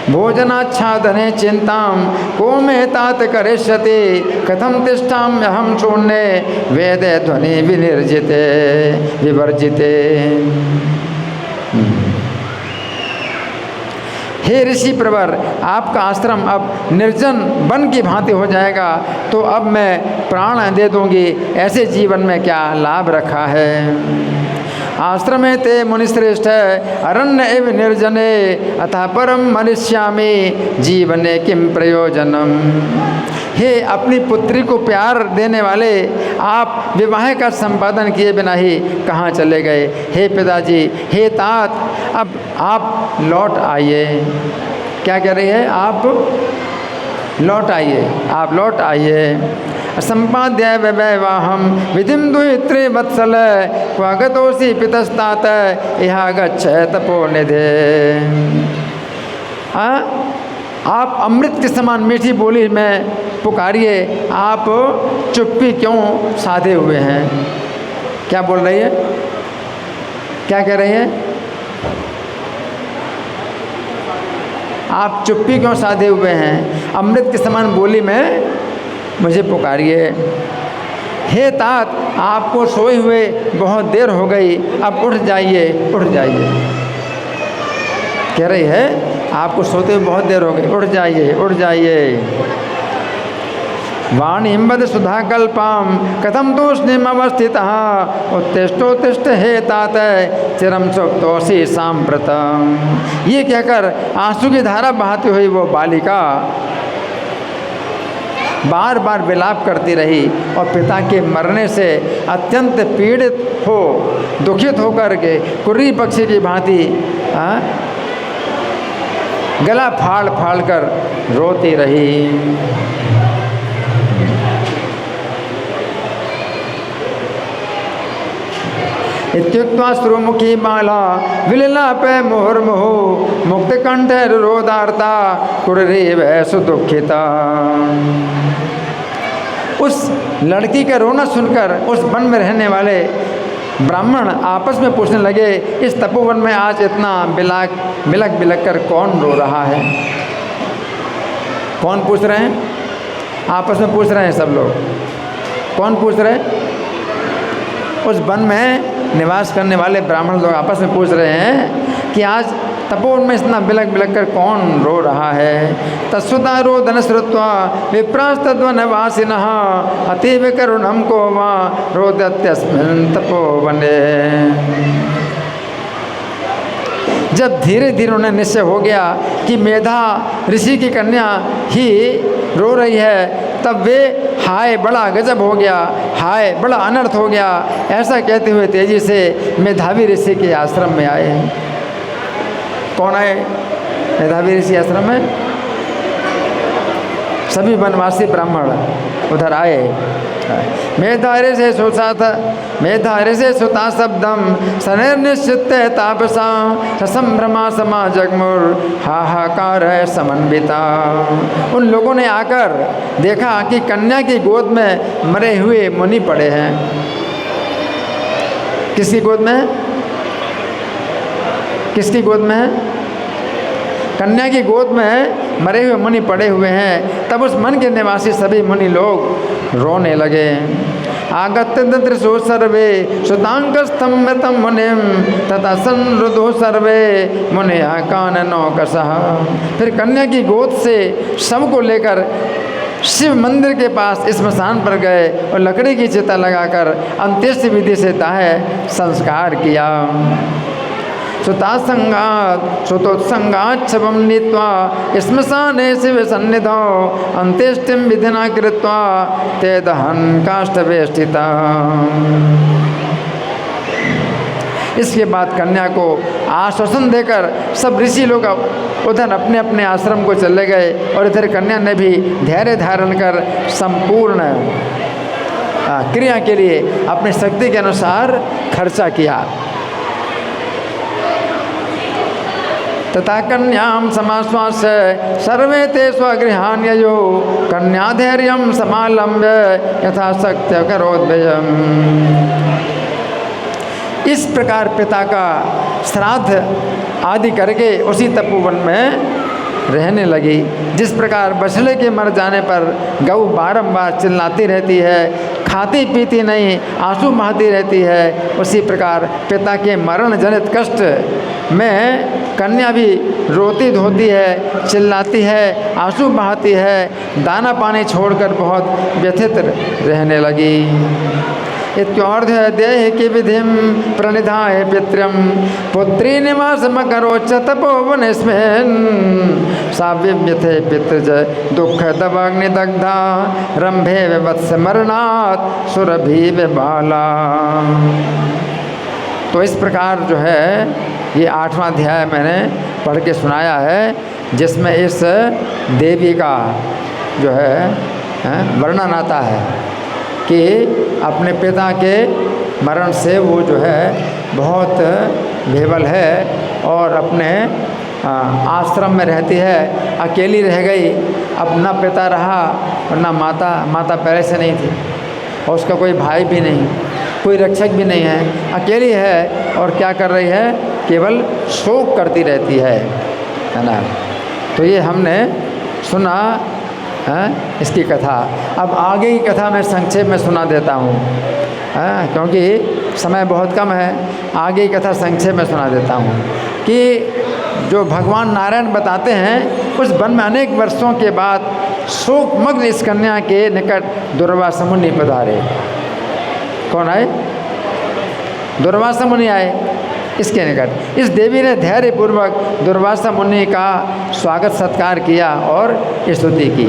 भोजनाच्छादने चिंताम को मे तात करिष्यति, कथम तिष्ठाम्यहं शून्ये वेदे ध्वनि विनिर्जिते विवर्जिते। हे ऋषि प्रवर, आपका आश्रम अब निर्जन वन की भांति हो जाएगा तो अब मैं प्राण दे दूंगी, ऐसे जीवन में क्या लाभ रखा है? आश्रमे ते मुनिश्रेष्ठ अरण्य एव निर्जने अतः परम मनिष्यामि जीवने किम प्रयोजनम। हे अपनी पुत्री को प्यार देने वाले, आप विवाह का संपादन किए बिना ही कहाँ चले गए? हे पिताजी, हे तात, अब आप लौट आइए। क्या कह रही है? आप लौट आइए, आप लौट आइए। संपाद्य वैवाहम विधिम दुहित्रे वत्सल क्वागतोषि पितस्तात यहा गच्छ तपोनिधे। आप अमृत के समान मीठी बोली में पुकारिए, आप चुप्पी क्यों साधे हुए हैं? क्या बोल रही है? क्या कह रही है? आप चुप्पी क्यों साधे हुए हैं? अमृत के समान बोली में मुझे पुकारिए। हे तात, आपको सोए हुए बहुत देर हो गई, अब उठ जाइए, उठ जाइए। कह रही है आपको सोते हुए बहुत देर हो गई, उठ जाइए, उठ जाइए। वाणीं वद सुधाकल्पां कथम तूष्णीम् अवस्थितः उत्तिष्ठोत्तिष्ठ हे तात चिरं सुप्तोऽसि साम्प्रतम्। ये कहकर आंसू की धारा बहाती हुई वो बालिका बार बार विलाप करती रही और पिता के मरने से अत्यंत पीड़ित हो, दुखित होकर के कुर्री पक्षी की भांति गला फाड़ फाड़ कर रोती रही। इत्युक्त्वा श्रुमुखी माला विललापे मुहुर्मुहुः मुक्तकण्ठे रुरोधार्ता कुर्रीव सुदुःखिता। उस लड़की का रोना सुनकर उस वन में रहने वाले ब्राह्मण आपस में पूछने लगे, इस तपोवन में आज इतना बिलक बिलक कर कौन रो रहा है? कौन पूछ रहे हैं? आपस में पूछ रहे हैं सब लोग। कौन पूछ रहे हैं? उस वन में निवास करने वाले ब्राह्मण लोग आपस में पूछ रहे हैं कि आज तपोवन में इतना बिलक बिलक कर कौन रो रहा है? तत्सुता रोदन श्रुत्वा विप्रास्तद्वनवासिनः अतीव करुणं को वा रोदत्यस्मिन् तपोवने। जब धीरे धीरे उन्हें निश्चय हो गया कि मेधा ऋषि की कन्या ही रो रही है, तब वे हाय बड़ा गजब हो गया, हाय बड़ा अनर्थ हो गया, ऐसा कहते हुए तेजी से मेधावी ऋषि के आश्रम में आए। कौन आए मेधावी ऋषि आश्रम में? सभी वनवासी ब्राह्मण उधर आए। मेधा ऋषि सुता शब्दम सनिर्निश्चित तापसा ससंभ्रमा समा जगमुर हाहाकार है समन्विता। उन लोगों ने आकर देखा कि कन्या की गोद में मरे हुए मुनि पड़े हैं। किसकी गोद में? किसकी गोद में है? कन्या की गोद में मरे हुए मुनि पड़े हुए हैं। तब उस मन के निवासी सभी मुनि लोग रोने लगे। आगत्य ददृशो सर्वे सुतांकस्तम्भतं मुनिं तथा संरुदो सर्वे मुनिः काननौकसः। फिर कन्या की गोद से शव को लेकर शिव मंदिर के पास स्मशान पर गए और लकड़ी की चिता लगाकर अंत्येष्टि विधि से दाह संस्कार किया। सुतोत्संगात् शवं नीत्वा श्मशाने शिव सन्निधौ अंत्येष्टिं विधिना कृत्वा ते दहन् काष्ठवे स्थिता। इसके बाद कन्या को आश्वासन देकर सब ऋषि लोग उधर अपने अपने आश्रम को चले गए और इधर कन्या ने भी धैर्य धारण कर संपूर्ण क्रिया के लिए अपनी शक्ति के अनुसार खर्चा किया। तथा कन्याम समाश्वास्य सर्वे ते स्वगृहान ययो कन्याधैर्यम समालंब्य यथाशक्ति करोद्भयम्। इस प्रकार पिता का श्राद्ध आदि करके उसी तपोवन में रहने लगी। जिस प्रकार बछड़े के मर जाने पर गऊ बारंबार चिल्लाती रहती है, खाती पीती नहीं, आंसू बहाती रहती है, उसी प्रकार पिता के मरण जनित कष्ट में कन्या भी रोती धोती है, चिल्लाती है, आंसू बहाती है, दाना पानी छोड़कर बहुत व्यथित रहने लगी। इत्योर्ध देह की विधिम प्रणिधाय पितृम पुत्री निवास मकरोच तपोवनस्मिन् साव्यथे पितृज दुख दवाग्निदग्धा रंभे विवत्स मरणात् सुरभि विबाला। तो इस प्रकार जो है ये 8वां अध्याय मैंने पढ़ के सुनाया है, जिसमें इस देवी का जो है वर्णन आता है कि अपने पिता के मरण से वो जो है बहुत बेबल है और अपने आश्रम में रहती है, अकेली रह गई। अब ना पिता रहा और ना माता पहले से नहीं थी और उसका कोई भाई भी नहीं, कोई रक्षक भी नहीं है, अकेली है और क्या कर रही है, केवल शोक करती रहती है ना। तो ये हमने सुना इसकी कथा। अब आगे की कथा मैं संक्षेप में सुना देता हूँ, क्योंकि समय बहुत कम है। आगे की कथा संक्षेप में सुना देता हूँ कि जो भगवान नारायण बताते हैं, उस वन में अनेक वर्षों के बाद शोकमग्न इस कन्या के निकट दुर्वासा मुनि पधारे। कौन आए? दुर्वासा मुनि आए इसके निकट। इस देवी ने धैर्यपूर्वक दुर्वासा मुनि का स्वागत सत्कार किया और स्तुति की।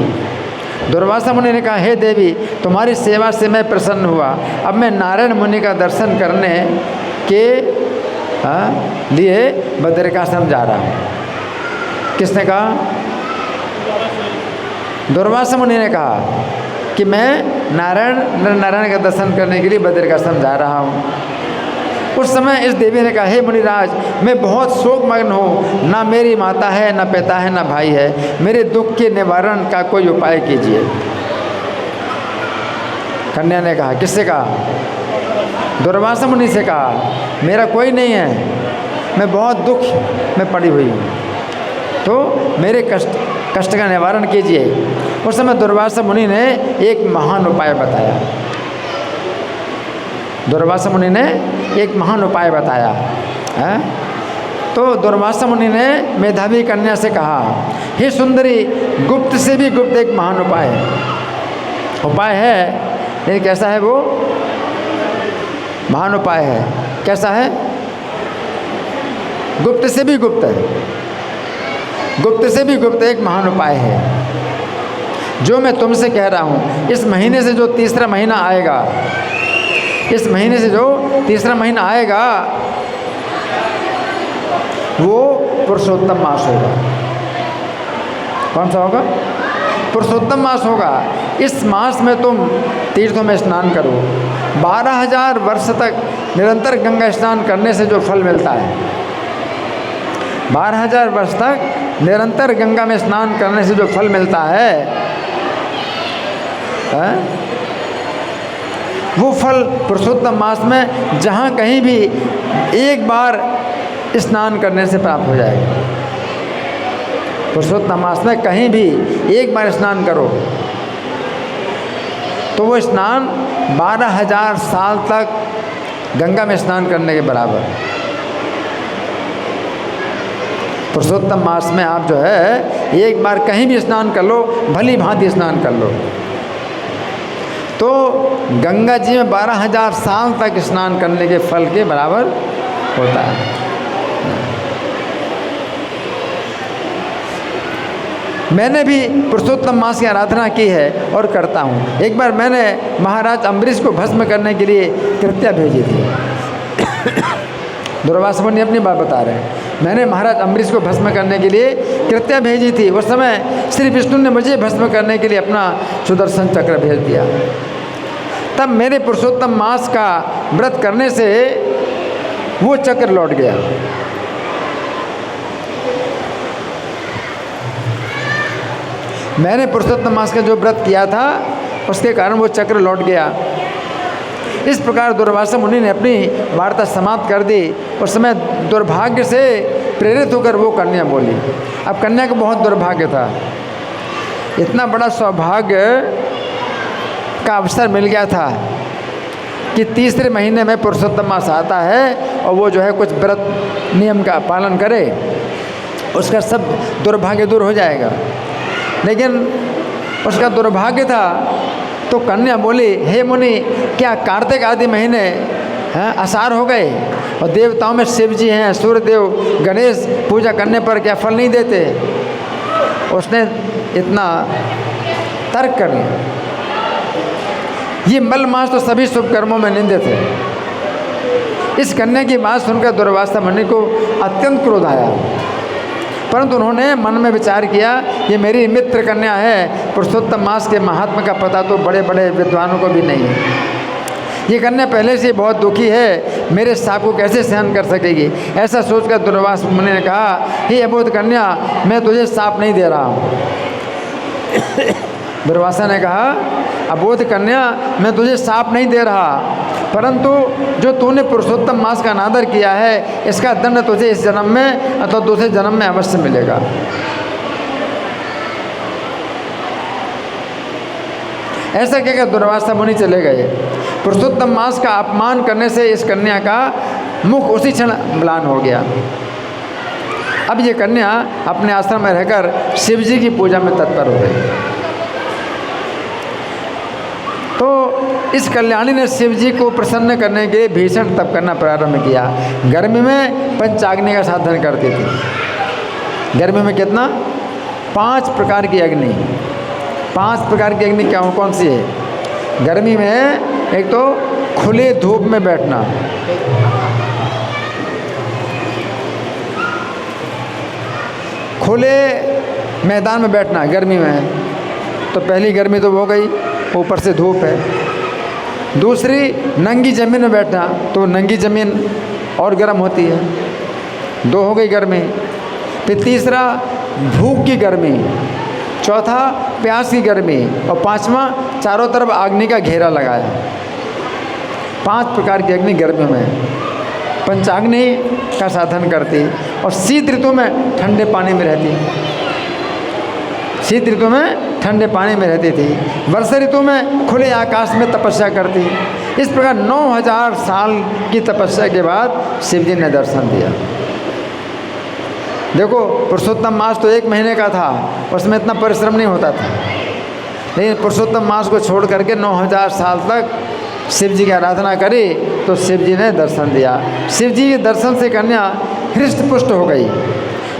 दुर्वासा मुनि ने कहा, हे देवी, तुम्हारी सेवा से मैं प्रसन्न हुआ। अब मैं नारायण मुनि का दर्शन करने के लिए बद्रिकाश्रम जा रहा हूँ। किसने कहा? दुर्वासा मुनि ने कहा कि मैं नारायण का दर्शन करने के लिए बद्रिकाश्रम जा रहा हूँ। उस समय इस देवी ने कहा, हे मुनिराज, मैं बहुत शोकमग्न हूँ, ना मेरी माता है, ना पिता है, ना भाई है। मेरे दुख के निवारण का कोई उपाय कीजिए। कन्या ने कहा, किससे कहा? दुर्वासा मुनि से कहा, मेरा कोई नहीं है, मैं बहुत दुख में पड़ी हुई हूँ, तो मेरे कष्ट का निवारण कीजिए। उस समय दुर्वासा मुनि ने एक महान उपाय बताया। दुर्वासा मुनि ने एक महान उपाय बताया है। तो दुर्वासा मुनि ने मेधावी कन्या से कहा, हे सुंदरी, गुप्त से भी गुप्त एक महान उपाय है। लेकिन कैसा है वो? महान उपाय है। कैसा है? गुप्त से भी गुप्त है। गुप्त से भी गुप्त एक महान उपाय है, जो मैं तुमसे कह रहा हूँ। इस महीने से जो तीसरा महीना आएगा, इस महीने से जो तीसरा महीना आएगा, वो पुरुषोत्तम मास होगा। कौन सा होगा? पुरुषोत्तम मास होगा। इस मास में तुम तीर्थों में स्नान करो। 12,000 वर्ष तक निरंतर गंगा स्नान करने से जो फल मिलता है, 12,000 वर्ष तक निरंतर गंगा में स्नान करने से जो फल मिलता है, वो फल पुरुषोत्तम मास में जहाँ कहीं भी एक बार स्नान करने से प्राप्त हो जाएगा। पुरुषोत्तम मास में कहीं भी एक बार स्नान करो तो वो स्नान 12,000 साल तक गंगा में स्नान करने के बराबर। पुरुषोत्तम मास में आप जो है एक बार कहीं भी स्नान कर लो, भली भांति स्नान कर लो, तो गंगा जी में 12,000 साल तक स्नान करने के फल के बराबर होता है। मैंने भी पुरुषोत्तम मास की आराधना की है और करता हूँ। एक बार मैंने महाराज अम्बरीश को भस्म करने के लिए कृत्या भेजी थी। दुर्वासा मुनि अपनी बात बता रहे हैं। मैंने महाराज अम्बरीश को भस्म करने के लिए कृत्या भेजी थी। उस समय श्री विष्णु ने मुझे भस्म करने के लिए अपना सुदर्शन चक्र भेज दिया। तब मेरे पुरुषोत्तम मास का व्रत करने से वो चक्र लौट गया। मैंने पुरुषोत्तम मास का जो व्रत किया था उसके कारण वो चक्र लौट गया। इस प्रकार दुर्वासा मुनि ने अपनी वार्ता समाप्त कर दी। उस समय दुर्भाग्य से प्रेरित होकर वो कन्या बोली। अब कन्या को बहुत दुर्भाग्य था, इतना बड़ा सौभाग्य का अवसर मिल गया था कि तीसरे महीने में पुरुषोत्तम मास आता है और वो जो है कुछ व्रत नियम का पालन करे, उसका सब दुर्भाग्य दूर हो जाएगा। लेकिन उसका दुर्भाग्य था तो कन्या बोली, हे मुनि, क्या कार्तिक आदि महीने आसार हो गए और देवताओं में शिव जी हैं, सूर्यदेव, गणेश पूजा करने पर क्या फल नहीं देते? उसने इतना तर्क कर लिया। ये मल मास तो सभी शुभ कर्मों में निंदित है। इस कन्या की बात सुनकर दुर्वासा मुनि को अत्यंत क्रोध आया, परंतु उन्होंने मन में विचार किया, ये मेरी मित्र कन्या है, पुरुषोत्तम मास के महात्मा का पता तो बड़े बड़े विद्वानों को भी नहीं है। ये कन्या पहले से बहुत दुखी है, मेरे साप को कैसे सहन कर सकेगी? ऐसा सोचकर दुर्वासा मुनि ने कहा, हे अबोध कन्या, मैं तुझे साप नहीं दे रहा हूँ। दुर्वासा ने कहा, अबोध कन्या, मैं तुझे साप नहीं दे रहा, परंतु जो तूने पुरुषोत्तम मास का अनादर किया है, इसका दंड तुझे इस जन्म में अथवा दूसरे जन्म में अवश्य मिलेगा। ऐसा कहकर दुर्वासा मुनि चले गए। पुरुषोत्तम मास का अपमान करने से इस कन्या का मुख उसी क्षण म्लान हो गया। अब ये कन्या अपने आश्रम में रहकर शिव जी की पूजा में तत्पर हो गई। तो इस कल्याणी ने शिव जी को प्रसन्न करने के लिए भीषण तप करना प्रारंभ किया। गर्मी में पंचाग्नि का साधन करती थी। गर्मी में कितना? 5 प्रकार की अग्नि। 5 प्रकार की अग्नि क्या कौन सी है? गर्मी में एक तो खुले धूप में बैठना, खुले मैदान में बैठना गर्मी में, तो पहली गर्मी तो हो गई, ऊपर से धूप है। दूसरी नंगी ज़मीन में बैठना, तो नंगी ज़मीन और गर्म होती है, 2 हो गई गर्मी। फिर तीसरा भूख की गर्मी, चौथा प्यास की गर्मी और 5वां चारों तरफ अग्नि का घेरा लगाया। 5 प्रकार की अग्नि गर्मी में पंचाग्नि का साधन करती और शीत ऋतु में ठंडे पानी में रहती। शीत ऋतु में ठंडे पानी में रहती थी। वर्षा ऋतु में खुले आकाश में तपस्या करती। इस प्रकार 9000 साल की तपस्या के बाद शिव जी ने दर्शन दिया। देखो, पुरुषोत्तम मास तो 1 महीने का था, उसमें इतना परिश्रम नहीं होता था, लेकिन पुरुषोत्तम मास को छोड़ करके 9000 साल तक शिव जी की आराधना करी तो शिव जी ने दर्शन दिया। शिव जी के दर्शन से कन्या हृष्ट पुष्ट हो गई।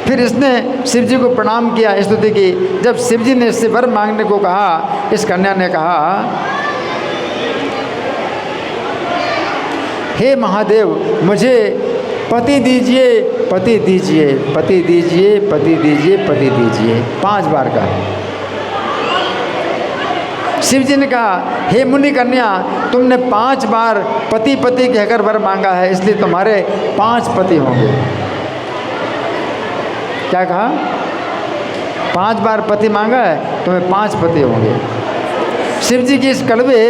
फिर इसने शिव जी को प्रणाम किया, स्तुति की। जब शिव जी ने इससे वर मांगने को कहा, इस कन्या ने कहा, हे महादेव, मुझे पति दीजिए, पति दीजिए, पति दीजिए, पति दीजिए, पति दीजिए, 5 बार का। शिव जी ने कहा, हे मुनि कन्या, तुमने 5 बार पति पति कहकर वर मांगा है, इसलिए तुम्हारे 5 पति होंगे। क्या कहा? 5 बार पति मांगा है, तुम्हें 5 पति होंगे। शिव जी की इस कड़वे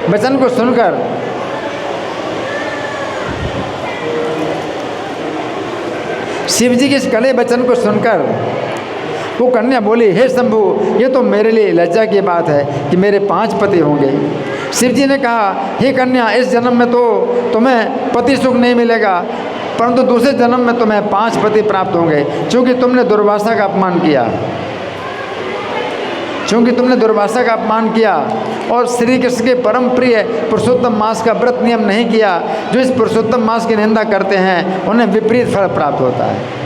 वचन को सुनकर शिव जी के इस कड़वे वचन को सुनकर वो कन्या बोली, हे शंभु, ये तो मेरे लिए लज्जा की बात है कि मेरे 5 पति होंगे। शिव जी ने कहा, हे कन्या, इस जन्म में तो तुम्हें पति सुख नहीं मिलेगा, परंतु दूसरे जन्म में तुम्हें 5 पति प्राप्त होंगे, क्योंकि तुमने दुर्वासा का अपमान किया। क्योंकि तुमने दुर्वासा का अपमान किया और श्री कृष्ण के परम प्रिय पुरुषोत्तम मास का व्रत नियम नहीं किया। जो इस पुरुषोत्तम मास की निंदा करते हैं उन्हें विपरीत फल प्राप्त होता है।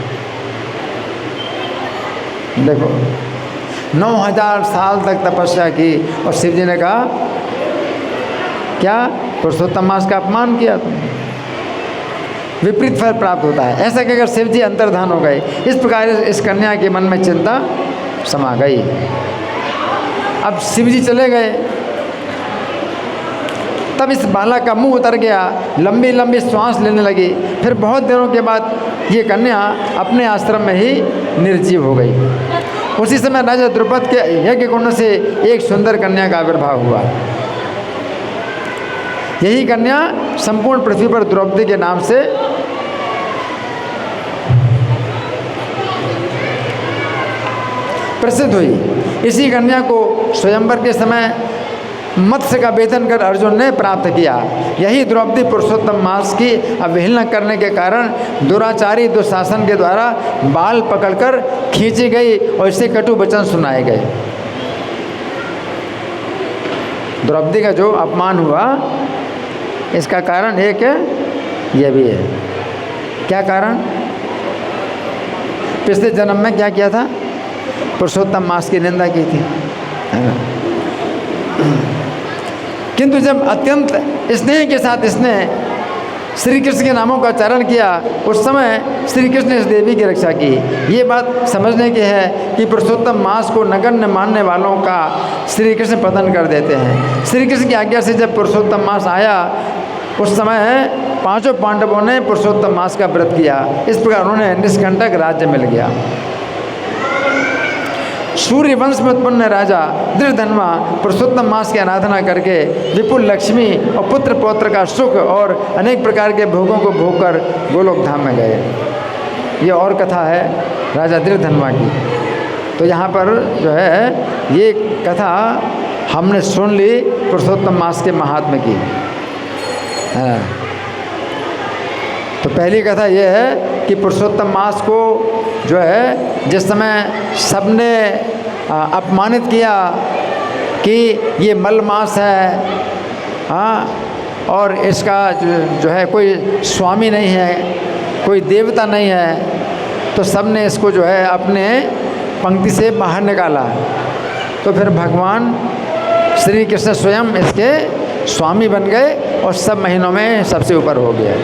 देखो, 9000 साल तक तपस्या की और शिव जी ने कहा, क्या पुरुषोत्तम मास का अपमान किया तुमने, विपरीत फल प्राप्त होता है। ऐसा कहकर शिव जी अंतर्धान हो गए। इस प्रकार इस कन्या के मन में चिंता समा गई। अब शिव जी चले गए। तब इस बालक का मुंह उतर गया, लंबी लंबी श्वास लेने लगी। फिर बहुत दिनों के बाद ये कन्या अपने आश्रम में ही निर्जीव हो गई। उसी समय राजा द्रुपद के यज्ञ कुंड से एक सुंदर कन्या का आविर्भाव हुआ। यही कन्या संपूर्ण पृथ्वी पर द्रौपदी के नाम से प्रसिद्ध हुई। इसी कन्या को स्वयंवर के समय मत्स्य का वेतन कर अर्जुन ने प्राप्त किया। यही द्रौपदी पुरुषोत्तम मास की अवहेलना करने के कारण दुराचारी दुशासन के द्वारा बाल पकड़कर खींची गई और इसे कटु वचन सुनाए गए। द्रौपदी का जो अपमान हुआ, इसका कारण एक ये भी है। क्या कारण? पिछले जन्म में क्या किया था? पुरुषोत्तम मास की निंदा की थी, है ना। किंतु जब अत्यंत स्नेह के साथ इसने श्री कृष्ण के नामों का उच्चारण किया, उस समय श्री कृष्ण ने इस देवी की रक्षा की। ये बात समझने की है कि पुरुषोत्तम मास को नगण्य मानने वालों का श्री कृष्ण पतन कर देते हैं। श्री कृष्ण की आज्ञा से जब पुरुषोत्तम मास आया, उस समय पांचों पांडवों ने पुरुषोत्तम मास का व्रत किया। इस प्रकार उन्होंने निष्कंटक राज्य मिल गया। सूर्य वंश में उत्पन्न राजा दृढ़धन्वा पुरुषोत्तम मास की आराधना करके विपुल लक्ष्मी और पुत्र पौत्र का सुख और अनेक प्रकार के भोगों को भोगकर गोलोक धाम में गए। ये और कथा है राजा दृढ़धन्वा की। तो यहाँ पर जो है ये कथा हमने सुन ली पुरुषोत्तम मास के महात्म्य की। तो पहली कथा ये है कि पुरुषोत्तम मास को जो है जिस समय सबने अपमानित किया कि ये मल मास है, हाँ, और इसका जो है कोई स्वामी नहीं है, कोई देवता नहीं है, तो सबने इसको जो है अपने पंक्ति से बाहर निकाला। तो फिर भगवान श्री कृष्ण स्वयं इसके स्वामी बन गए और सब महीनों में सबसे ऊपर हो गया।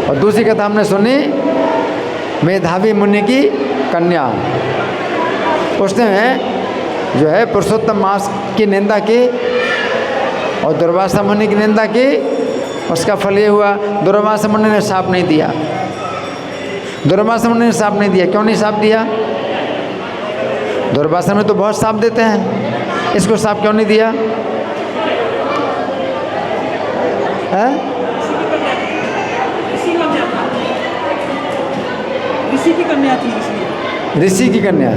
और दूसरी कथा हमने सुनी मेधावी मुनि की कन्या। उसने जो है पुरुषोत्तम मास की निंदा की और दुर्वासा मुनि की निंदा की। उसका फल ये हुआ, दुर्वासा मुनि ने शाप नहीं दिया। दुर्वासा मुनि ने शाप नहीं दिया। क्यों नहीं शाप दिया? दुर्वासा मुनि तो बहुत शाप देते हैं, इसको शाप क्यों नहीं दिया? है? ऋषि की कन्या थी इसलिए। ऋषि की कन्या,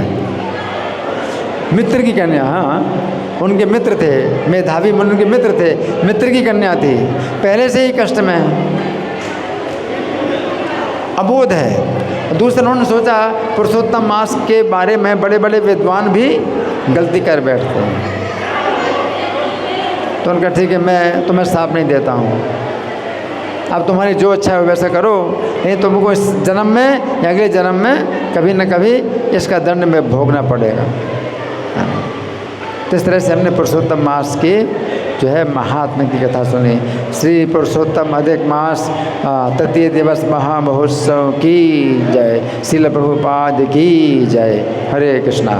मित्र की कन्या, हाँ, उनके मित्र थे, मेधावी मुनि के मित्र थे, मित्र की कन्या थी, पहले से ही कष्ट में अबोध है। दूसरा उन्होंने सोचा पुरुषोत्तम मास के बारे में बड़े बड़े विद्वान भी गलती कर बैठते हैं, तो उनका ठीक है मैं तुम्हें शाप नहीं देता हूँ, अब तुम्हारी जो अच्छा है वैसा करो, नहीं तुमको इस जन्म में या अगले जन्म में कभी न कभी इसका दंड में भोगना पड़ेगा। तो इस तरह से हमने पुरुषोत्तम मास की जो है महात्म्य की कथा सुनी। श्री पुरुषोत्तम अधिक मास तृतीय दिवस महामहोत्सव की जय। श्रील प्रभुपाद की जय। हरे कृष्णा।